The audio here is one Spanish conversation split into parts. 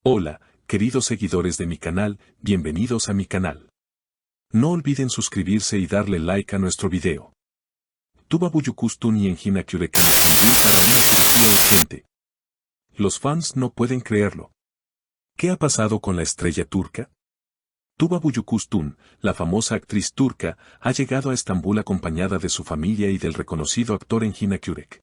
Hola, queridos seguidores de mi canal, bienvenidos a mi canal. No olviden suscribirse y darle like a nuestro video. Tuba Büyüküstün y Engin Akyürek'in escribió para una cirugía urgente. Los fans no pueden creerlo. ¿Qué ha pasado con la estrella turca? Tuba Büyüküstün, la famosa actriz turca, ha llegado a Estambul acompañada de su familia y del reconocido actor Engin Akyürek.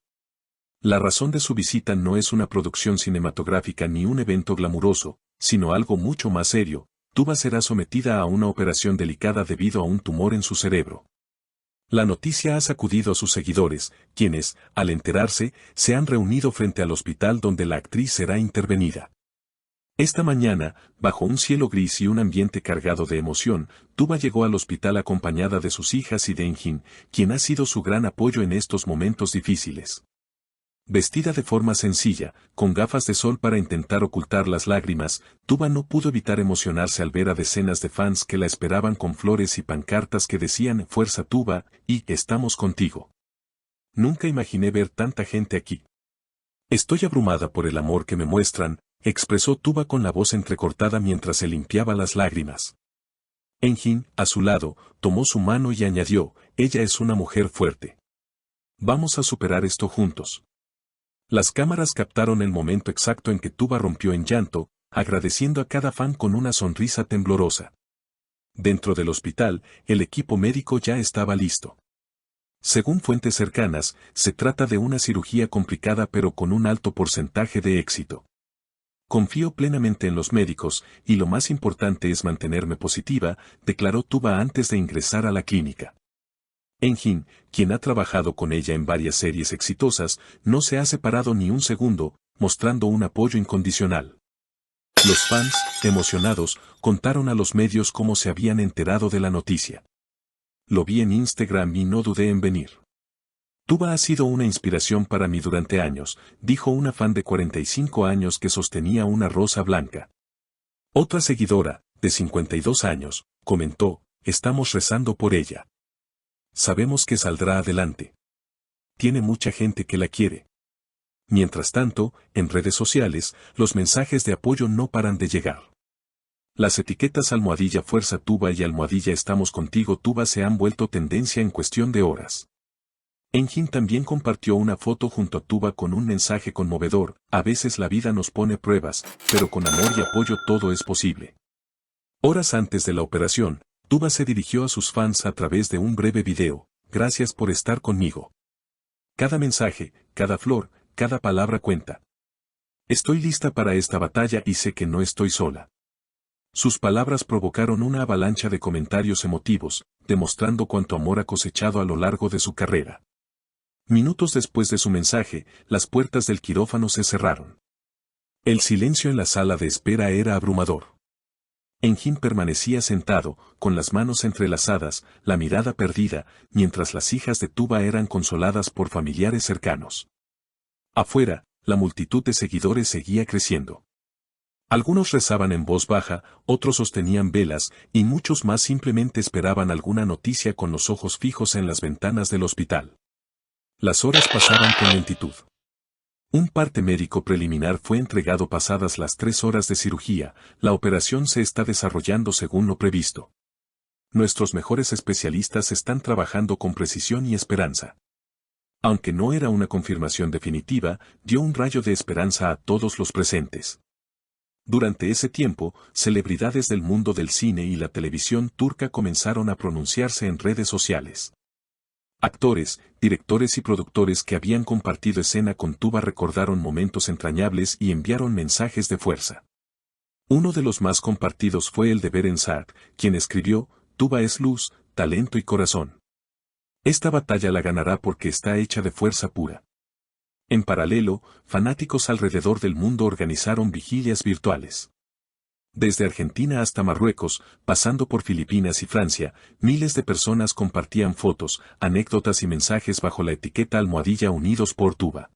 La razón de su visita no es una producción cinematográfica ni un evento glamuroso, sino algo mucho más serio. Tuba será sometida a una operación delicada debido a un tumor en su cerebro. La noticia ha sacudido a sus seguidores, quienes, al enterarse, se han reunido frente al hospital donde la actriz será intervenida. Esta mañana, bajo un cielo gris y un ambiente cargado de emoción, Tuba llegó al hospital acompañada de sus hijas y de Engin, quien ha sido su gran apoyo en estos momentos difíciles. Vestida de forma sencilla, con gafas de sol para intentar ocultar las lágrimas, Tuba no pudo evitar emocionarse al ver a decenas de fans que la esperaban con flores y pancartas que decían "Fuerza Tuba" y "Estamos contigo". Nunca imaginé ver tanta gente aquí. Estoy abrumada por el amor que me muestran, expresó Tuba con la voz entrecortada mientras se limpiaba las lágrimas. Engin, a su lado, tomó su mano y añadió, ella es una mujer fuerte. Vamos a superar esto juntos. Las cámaras captaron el momento exacto en que Tuba rompió en llanto, agradeciendo a cada fan con una sonrisa temblorosa. Dentro del hospital, el equipo médico ya estaba listo. Según fuentes cercanas, se trata de una cirugía complicada pero con un alto porcentaje de éxito. Confío plenamente en los médicos, y lo más importante es mantenerme positiva, declaró Tuba antes de ingresar a la clínica. Engin, quien ha trabajado con ella en varias series exitosas, no se ha separado ni un segundo, mostrando un apoyo incondicional. Los fans, emocionados, contaron a los medios cómo se habían enterado de la noticia. Lo vi en Instagram y no dudé en venir. Tuba ha sido una inspiración para mí durante años, dijo una fan de 45 años que sostenía una rosa blanca. Otra seguidora, de 52 años, comentó, estamos rezando por ella. Sabemos que saldrá adelante. Tiene mucha gente que la quiere. Mientras tanto, en redes sociales, los mensajes de apoyo no paran de llegar. Las etiquetas #Fuerza Tuba y #Estamos contigo Tuba se han vuelto tendencia en cuestión de horas. Engin también compartió una foto junto a Tuba con un mensaje conmovedor, a veces la vida nos pone pruebas, pero con amor y apoyo todo es posible. Horas antes de la operación, Tuba se dirigió a sus fans a través de un breve video, gracias por estar conmigo. Cada mensaje, cada flor, cada palabra cuenta. Estoy lista para esta batalla y sé que no estoy sola. Sus palabras provocaron una avalancha de comentarios emotivos, demostrando cuánto amor ha cosechado a lo largo de su carrera. Minutos después de su mensaje, las puertas del quirófano se cerraron. El silencio en la sala de espera era abrumador. Engin permanecía sentado, con las manos entrelazadas, la mirada perdida, mientras las hijas de Tuba eran consoladas por familiares cercanos. Afuera, la multitud de seguidores seguía creciendo. Algunos rezaban en voz baja, otros sostenían velas, y muchos más simplemente esperaban alguna noticia con los ojos fijos en las ventanas del hospital. Las horas pasaban con lentitud. Un parte médico preliminar fue entregado pasadas las 3 horas de cirugía, la operación se está desarrollando según lo previsto. Nuestros mejores especialistas están trabajando con precisión y esperanza. Aunque no era una confirmación definitiva, dio un rayo de esperanza a todos los presentes. Durante ese tiempo, celebridades del mundo del cine y la televisión turca comenzaron a pronunciarse en redes sociales. Actores, directores y productores que habían compartido escena con Tuba recordaron momentos entrañables y enviaron mensajes de fuerza. Uno de los más compartidos fue el de Beren Saat, quien escribió, Tuba es luz, talento y corazón. Esta batalla la ganará porque está hecha de fuerza pura. En paralelo, fanáticos alrededor del mundo organizaron vigilias virtuales. Desde Argentina hasta Marruecos, pasando por Filipinas y Francia, miles de personas compartían fotos, anécdotas y mensajes bajo la etiqueta #Unidos por Tuba.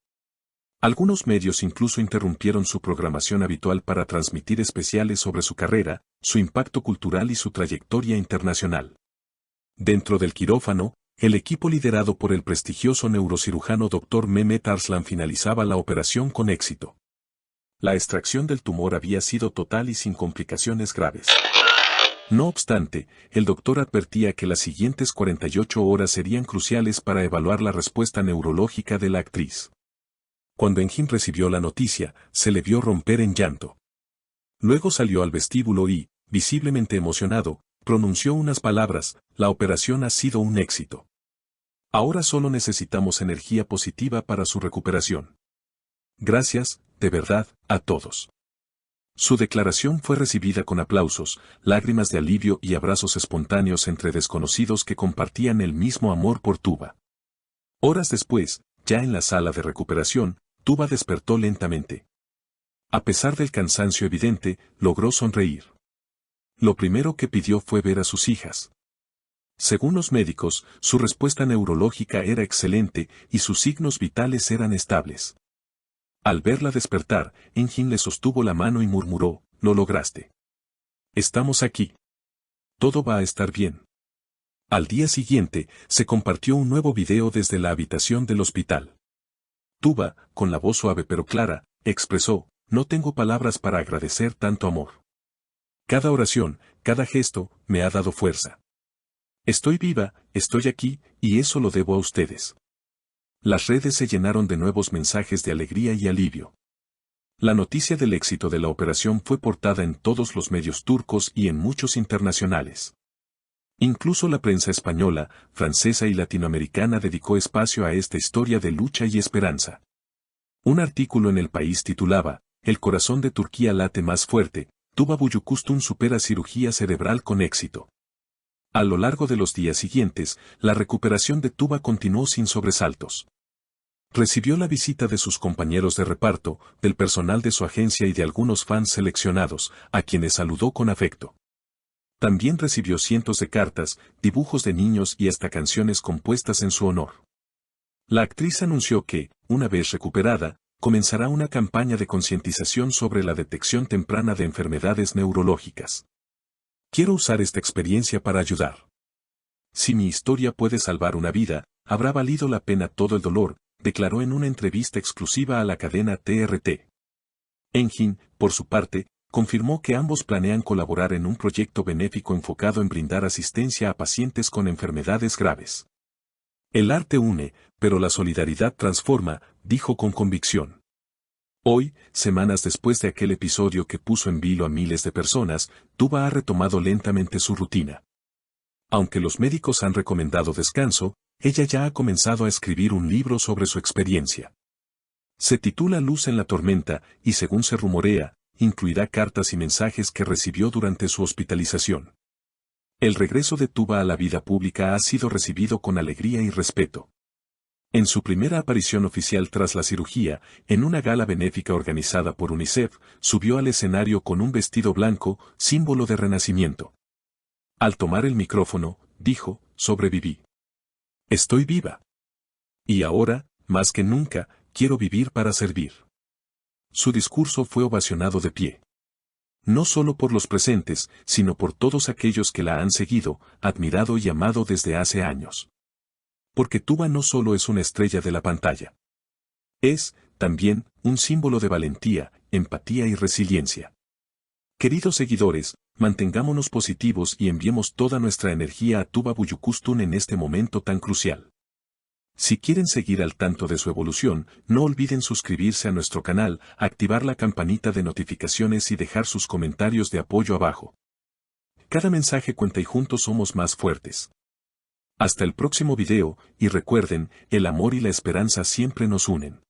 Algunos medios incluso interrumpieron su programación habitual para transmitir especiales sobre su carrera, su impacto cultural y su trayectoria internacional. Dentro del quirófano, el equipo liderado por el prestigioso neurocirujano Dr. Mehmet Arslan finalizaba la operación con éxito. La extracción del tumor había sido total y sin complicaciones graves. No obstante, el doctor advertía que las siguientes 48 horas serían cruciales para evaluar la respuesta neurológica de la actriz. Cuando Engin recibió la noticia, se le vio romper en llanto. Luego salió al vestíbulo y, visiblemente emocionado, pronunció unas palabras: la operación ha sido un éxito. Ahora solo necesitamos energía positiva para su recuperación. Gracias, de verdad, a todos. Su declaración fue recibida con aplausos, lágrimas de alivio y abrazos espontáneos entre desconocidos que compartían el mismo amor por Tuba. Horas después, ya en la sala de recuperación, Tuba despertó lentamente. A pesar del cansancio evidente, logró sonreír. Lo primero que pidió fue ver a sus hijas. Según los médicos, su respuesta neurológica era excelente y sus signos vitales eran estables. Al verla despertar, Engin le sostuvo la mano y murmuró: «Lo lograste. Estamos aquí. Todo va a estar bien». Al día siguiente, se compartió un nuevo video desde la habitación del hospital. Tuba, con la voz suave pero clara, expresó: «No tengo palabras para agradecer tanto amor. Cada oración, cada gesto, me ha dado fuerza. Estoy viva, estoy aquí, y eso lo debo a ustedes». Las redes se llenaron de nuevos mensajes de alegría y alivio. La noticia del éxito de la operación fue portada en todos los medios turcos y en muchos internacionales. Incluso la prensa española, francesa y latinoamericana dedicó espacio a esta historia de lucha y esperanza. Un artículo en El País titulaba: «El corazón de Turquía late más fuerte, Tuba Büyüküstün supera cirugía cerebral con éxito». A lo largo de los días siguientes, la recuperación de Tuba continuó sin sobresaltos. Recibió la visita de sus compañeros de reparto, del personal de su agencia y de algunos fans seleccionados, a quienes saludó con afecto. También recibió cientos de cartas, dibujos de niños y hasta canciones compuestas en su honor. La actriz anunció que, una vez recuperada, comenzará una campaña de concientización sobre la detección temprana de enfermedades neurológicas. «Quiero usar esta experiencia para ayudar. Si mi historia puede salvar una vida, habrá valido la pena todo el dolor», declaró en una entrevista exclusiva a la cadena TRT. Engin, por su parte, confirmó que ambos planean colaborar en un proyecto benéfico enfocado en brindar asistencia a pacientes con enfermedades graves. «El arte une, pero la solidaridad transforma», dijo con convicción. Hoy, semanas después de aquel episodio que puso en vilo a miles de personas, Tuba ha retomado lentamente su rutina. Aunque los médicos han recomendado descanso, ella ya ha comenzado a escribir un libro sobre su experiencia. Se titula Luz en la tormenta y, según se rumorea, incluirá cartas y mensajes que recibió durante su hospitalización. El regreso de Tuba a la vida pública ha sido recibido con alegría y respeto. En su primera aparición oficial tras la cirugía, en una gala benéfica organizada por UNICEF, subió al escenario con un vestido blanco, símbolo de renacimiento. Al tomar el micrófono, dijo: «Sobreviví. Estoy viva. Y ahora, más que nunca, quiero vivir para servir». Su discurso fue ovacionado de pie. No solo por los presentes, sino por todos aquellos que la han seguido, admirado y amado desde hace años. Porque Tuba no solo es una estrella de la pantalla. Es, también, un símbolo de valentía, empatía y resiliencia. Queridos seguidores, mantengámonos positivos y enviemos toda nuestra energía a Tuba Büyüküstün en este momento tan crucial. Si quieren seguir al tanto de su evolución, no olviden suscribirse a nuestro canal, activar la campanita de notificaciones y dejar sus comentarios de apoyo abajo. Cada mensaje cuenta y juntos somos más fuertes. Hasta el próximo video, y recuerden, el amor y la esperanza siempre nos unen.